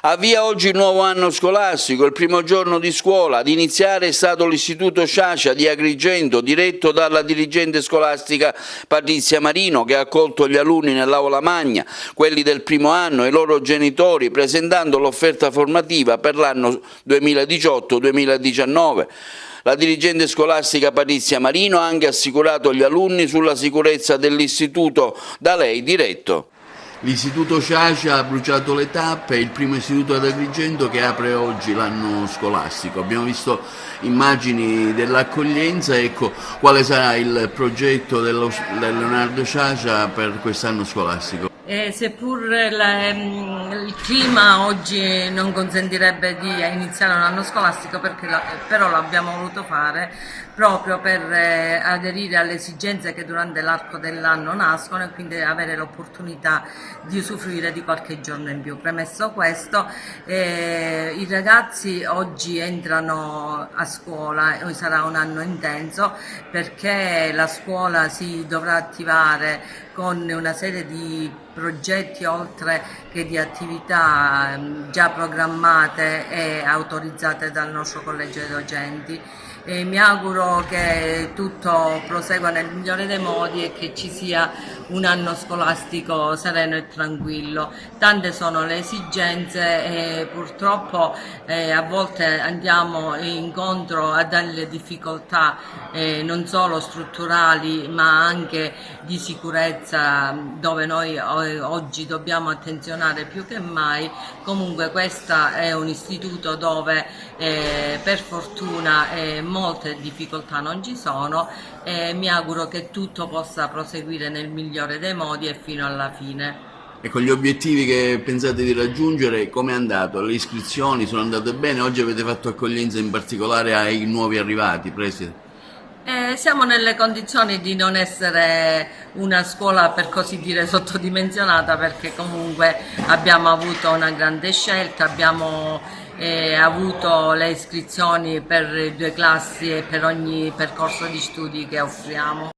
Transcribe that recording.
Avvia oggi il nuovo anno scolastico, il primo giorno di scuola. Ad iniziare è stato l'Istituto Sciascia di Agrigento, diretto dalla dirigente scolastica Patrizia Marino, che ha accolto gli alunni nell'aula magna, quelli del primo anno e i loro genitori, presentando l'offerta formativa per l'anno 2018-2019. La dirigente scolastica Patrizia Marino ha anche assicurato gli alunni sulla sicurezza dell'istituto da lei diretto. L'Istituto Sciascia ha bruciato le tappe, è il primo istituto ad Agrigento che apre oggi l'anno scolastico. Abbiamo visto immagini dell'accoglienza, ecco quale sarà il progetto del Leonardo Sciascia per quest'anno scolastico. Seppur il clima oggi non consentirebbe di iniziare un anno scolastico, però l'abbiamo voluto fare proprio per aderire alle esigenze che durante l'arco dell'anno nascono e quindi avere l'opportunità di usufruire di qualche giorno in più. Premesso questo, i ragazzi oggi entrano a scuola e sarà un anno intenso perché la scuola si dovrà attivare con una serie di progetti oltre che di attività già programmate e autorizzate dal nostro collegio dei docenti. E mi auguro che tutto prosegua nel migliore dei modi e che ci sia un anno scolastico sereno e tranquillo. Tante sono le esigenze e purtroppo a volte andiamo incontro a delle difficoltà non solo strutturali ma anche di sicurezza, dove noi oggi dobbiamo attenzionare più che mai. Comunque questo è un istituto dove per fortuna molte difficoltà non ci sono e mi auguro che tutto possa proseguire nel migliore dei modi e fino alla fine. Ecco, gli obiettivi che pensate di raggiungere, come è andato? Le iscrizioni sono andate bene? Oggi avete fatto accoglienza in particolare ai nuovi arrivati, preside? Siamo nelle condizioni di non essere una scuola per così dire sottodimensionata, perché comunque abbiamo avuto una grande scelta, abbiamo avuto le iscrizioni per 2 classi e per ogni percorso di studi che offriamo.